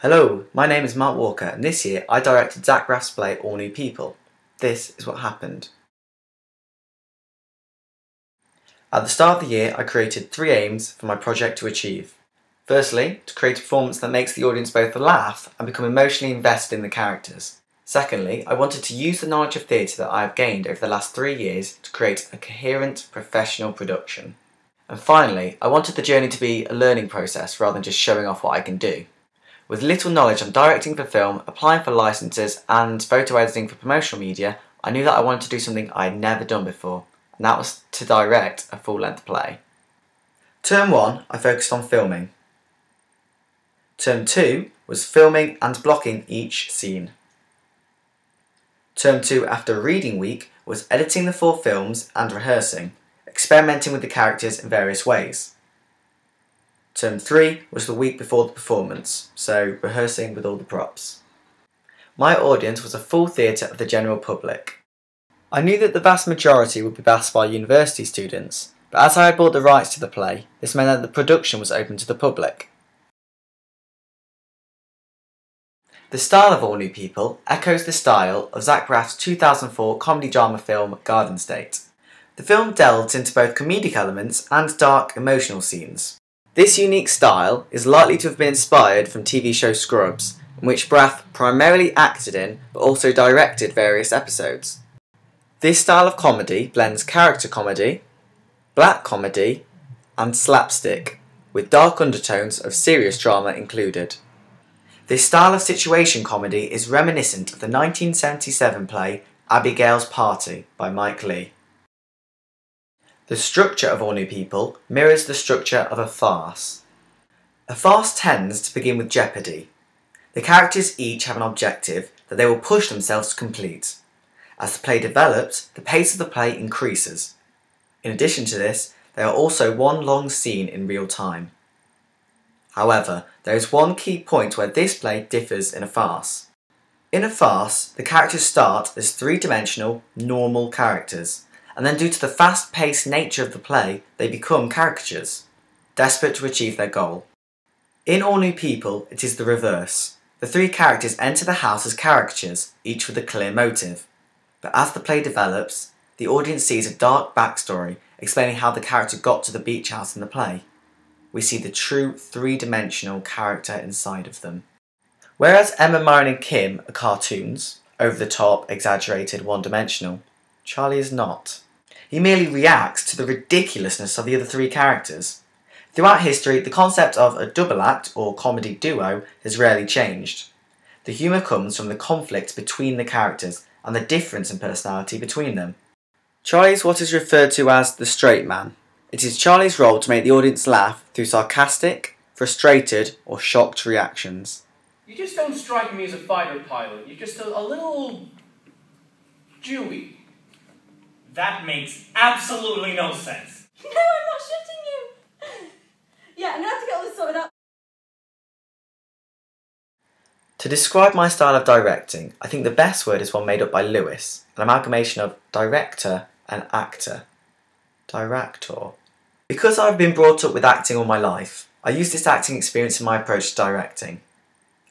Hello, my name is Mark Walker and this year I directed Zach Braff's play All New People. This is what happened. At the start of the year I created 3 aims for my project to achieve. Firstly, to create a performance that makes the audience both laugh and become emotionally invested in the characters. Secondly, I wanted to use the knowledge of theatre that I have gained over the last 3 years to create a coherent, professional production. And finally, I wanted the journey to be a learning process rather than just showing off what I can do. With little knowledge on directing for film, applying for licenses and photo editing for promotional media, I knew that I wanted to do something I had never done before, and that was to direct a full-length play. Term 1, I focused on filming. Term 2 was filming and blocking each scene. Term 2 after reading week was editing the 4 films and rehearsing, experimenting with the characters in various ways. Term 3 was the week before the performance, so rehearsing with all the props. My audience was a full theatre of the general public. I knew that the vast majority would be basked by university students, but as I had bought the rights to the play, this meant that the production was open to the public. The style of All New People echoes the style of Zach Braff's 2004 comedy drama film Garden State. The film delves into both comedic elements and dark emotional scenes. This unique style is likely to have been inspired from TV show Scrubs, in which Braff primarily acted in but also directed various episodes. This style of comedy blends character comedy, black comedy, and slapstick, with dark undertones of serious drama included. This style of situation comedy is reminiscent of the 1977 play Abigail's Party by Mike Leigh. The structure of All New People mirrors the structure of a farce. A farce tends to begin with jeopardy. The characters each have an objective that they will push themselves to complete. As the play develops, the pace of the play increases. In addition to this, there are also one long scene in real time. However, there is one key point where this play differs in a farce. In a farce, the characters start as 3-dimensional, normal characters, and then due to the fast-paced nature of the play, they become caricatures, desperate to achieve their goal. In All New People, it is the reverse. The 3 characters enter the house as caricatures, each with a clear motive. But as the play develops, the audience sees a dark backstory explaining how the character got to the beach house in the play. We see the true 3-dimensional character inside of them. Whereas Emma, Myron and Kim are cartoons, over-the-top, exaggerated, one-dimensional, Charlie is not. He merely reacts to the ridiculousness of the other 3 characters. Throughout history, the concept of a double act or comedy duo has rarely changed. The humour comes from the conflict between the characters and the difference in personality between them. Charlie is what is referred to as the straight man. It is Charlie's role to make the audience laugh through sarcastic, frustrated or shocked reactions. You just don't strike me as a fighter pilot. You're just a little Jewy. That makes absolutely no sense. No, I'm not shooting you. Yeah, I'm going to have to get all this sorted out. To describe my style of directing, I think the best word is one made up by Lewis, an amalgamation of director and actor. Director. Because I've been brought up with acting all my life, I use this acting experience in my approach to directing.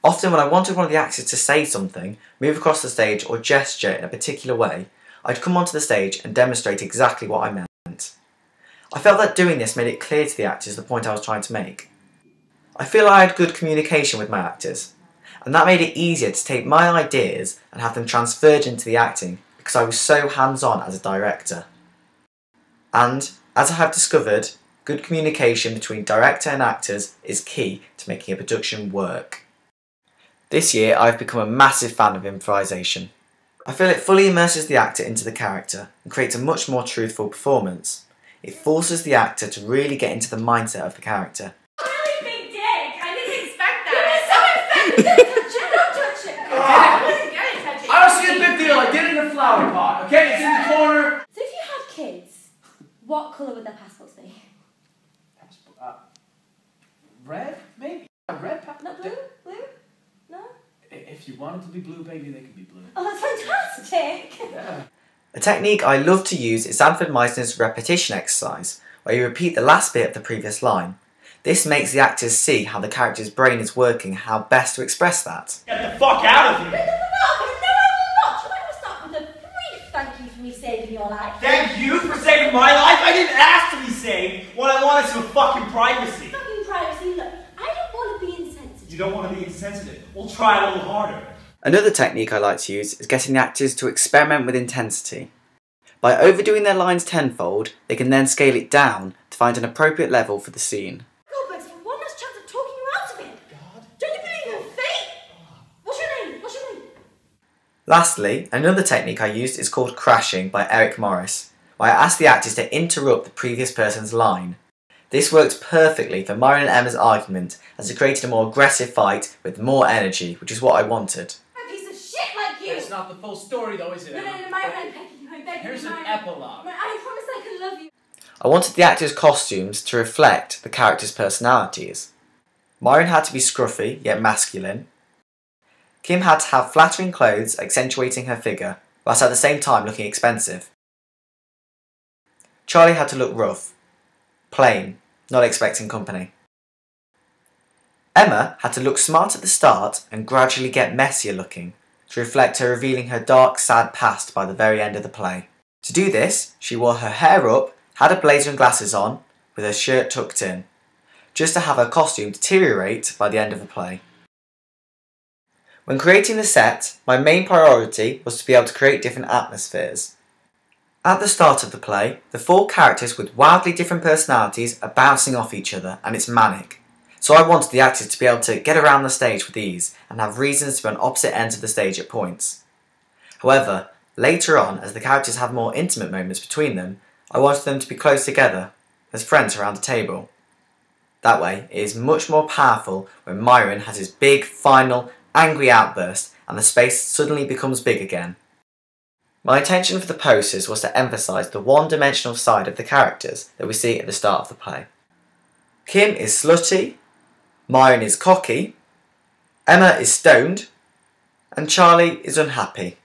Often when I wanted one of the actors to say something, move across the stage or gesture in a particular way, I'd come onto the stage and demonstrate exactly what I meant. I felt that doing this made it clear to the actors the point I was trying to make. I feel I had good communication with my actors, and that made it easier to take my ideas and have them transferred into the acting because I was so hands-on as a director. And, as I have discovered, good communication between director and actors is key to making a production work. This year I've become a massive fan of improvisation. I feel it fully immerses the actor into the character and creates a much more truthful performance. It forces the actor to really get into the mindset of the character. Really big dick. I didn't expect that. You're so offended. Don't touch it. I wasn't going to touch it. I don't see a big deal. I did it in a flower pot, okay? It's in the corner. So if you had kids, what colour would their passports be? Red? Maybe. Red? Not blue? Blue? No? If you wanted to be blue, baby, they could be blue. Oh, that's fantastic. Yeah. A technique I love to use is Sanford Meisner's repetition exercise, where you repeat the last bit of the previous line. This makes the actors see how the character's brain is working and how best to express that. Get the fuck out of here! No, I will not. You might want to start with a brief thank you for me saving your life. Thank you for saving my life! I didn't ask to be saved! What I want is some fucking privacy! Fucking privacy, look, I don't want to be insensitive. You don't want to be insensitive? We'll try a little harder. Another technique I like to use is getting the actors to experiment with intensity. By overdoing their lines tenfold, they can then scale it down to find an appropriate level for the scene. God, Bugsy, one last chance of talking you out of it. God. Don't you believe in fate? What's your name? What's your name? Lastly, another technique I used is called crashing by Eric Morris, where I asked the actors to interrupt the previous person's line. This worked perfectly for Myron and Emma's argument, as it created a more aggressive fight with more energy, which is what I wanted. A piece of shit like you. It's not the full story though, is it? No, Myron, I'm begging you, I'm begging you. Here's an Myron. epilogue. I promise I can love you. I wanted the actors' costumes to reflect the characters' personalities. Myron had to be scruffy, yet masculine. Kim had to have flattering clothes accentuating her figure, whilst at the same time looking expensive. Charlie had to look rough, plain, not expecting company. Emma had to look smart at the start and gradually get messier looking, to reflect her revealing her dark, sad past by the very end of the play. To do this, she wore her hair up, had a blazer and glasses on, with her shirt tucked in, just to have her costume deteriorate by the end of the play. When creating the set, my main priority was to be able to create different atmospheres. At the start of the play, the 4 characters with wildly different personalities are bouncing off each other and it's manic. So I wanted the actors to be able to get around the stage with ease and have reasons to be on opposite ends of the stage at points. However, later on, as the characters have more intimate moments between them, I wanted them to be close together, as friends around a table. That way, it is much more powerful when Myron has his big, final, angry outburst and the space suddenly becomes big again. My intention for the posters was to emphasise the one-dimensional side of the characters that we see at the start of the play. Kim is slutty, Myron is cocky, Emma is stoned, and Charlie is unhappy.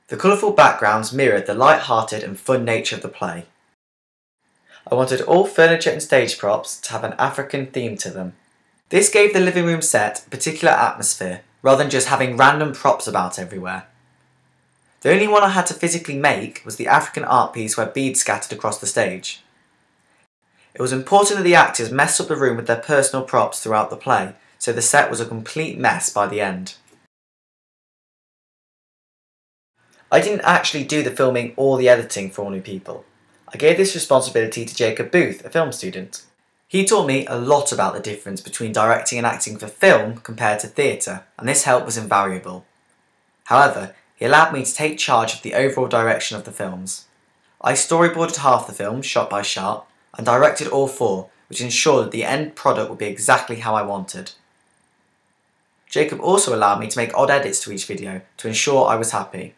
The colourful backgrounds mirrored the light-hearted and fun nature of the play. I wanted all furniture and stage props to have an African theme to them. This gave the living room set a particular atmosphere, rather than just having random props about everywhere. The only one I had to physically make was the African art piece where beads scattered across the stage. It was important that the actors messed up the room with their personal props throughout the play, so the set was a complete mess by the end. I didn't actually do the filming or the editing for All New People. I gave this responsibility to Jacob Booth, a film student. He taught me a lot about the difference between directing and acting for film compared to theatre, and this help was invaluable. However, he allowed me to take charge of the overall direction of the films. I storyboarded half the films, shot by shot, and directed all 4, which ensured that the end product would be exactly how I wanted. Jacob also allowed me to make odd edits to each video to ensure I was happy.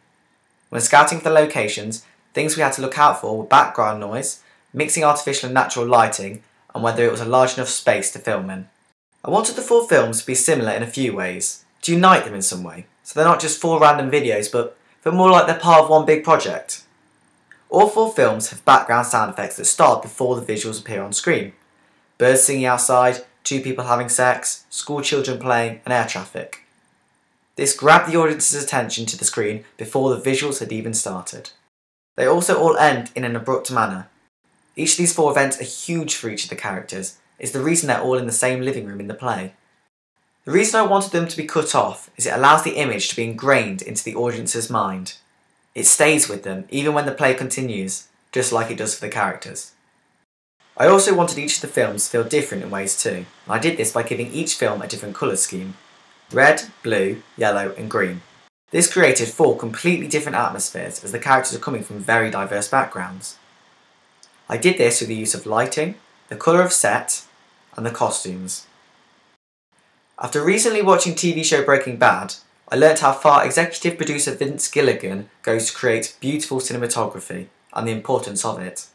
When scouting for the locations, things we had to look out for were background noise, mixing artificial and natural lighting, and whether it was a large enough space to film in. I wanted the 4 films to be similar in a few ways, to unite them in some way, so they're not just 4 random videos, but feel more like they're part of one big project. All 4 films have background sound effects that start before the visuals appear on screen. Birds singing outside, 2 people having sex, school children playing, and air traffic. This grabbed the audience's attention to the screen before the visuals had even started. They also all end in an abrupt manner. Each of these 4 events are huge for each of the characters. It's the reason they're all in the same living room in the play. The reason I wanted them to be cut off is it allows the image to be ingrained into the audience's mind. It stays with them even when the play continues, just like it does for the characters. I also wanted each of the films to feel different in ways too, and I did this by giving each film a different colour scheme. Red, blue, yellow and green. This created 4 completely different atmospheres as the characters are coming from very diverse backgrounds. I did this through the use of lighting, the colour of set, and the costumes. After recently watching TV show Breaking Bad, I learnt how far executive producer Vince Gilligan goes to create beautiful cinematography and the importance of it.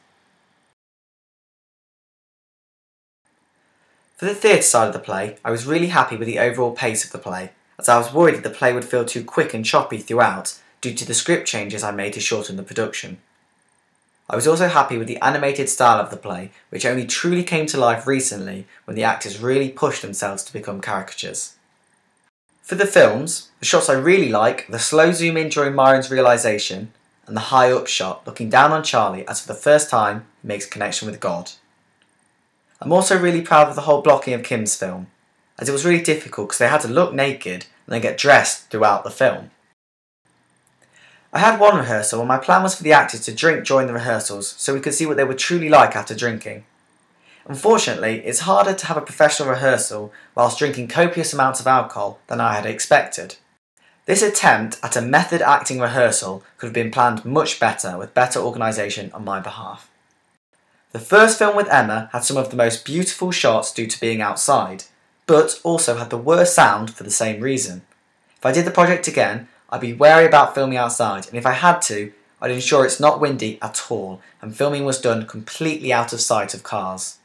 For the theatre side of the play, I was really happy with the overall pace of the play, as I was worried that the play would feel too quick and choppy throughout due to the script changes I made to shorten the production. I was also happy with the animated style of the play, which only truly came to life recently when the actors really pushed themselves to become caricatures. For the films, the shots I really like are the slow zoom in during Myron's realisation and the high up shot looking down on Charlie as for the first time he makes a connection with God. I'm also really proud of the whole blocking of Kim's film, as it was really difficult because they had to look naked and then get dressed throughout the film. I had one rehearsal and my plan was for the actors to drink during the rehearsals so we could see what they were truly like after drinking. Unfortunately, it's harder to have a professional rehearsal whilst drinking copious amounts of alcohol than I had expected. This attempt at a method acting rehearsal could have been planned much better with better organisation on my behalf. The first film with Emma had some of the most beautiful shots due to being outside, but also had the worst sound for the same reason. If I did the project again, I'd be wary about filming outside, and if I had to, I'd ensure it's not windy at all and filming was done completely out of sight of cars.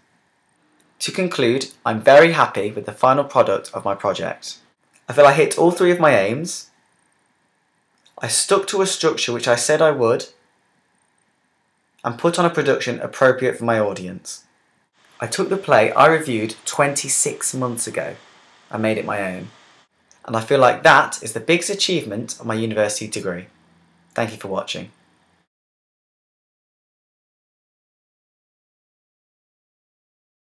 To conclude, I'm very happy with the final product of my project. I feel I hit all three of my aims. I stuck to a structure which I said I would, and put on a production appropriate for my audience. I took the play I reviewed 26 months ago and made it my own. And I feel like that is the biggest achievement of my university degree. Thank you for watching.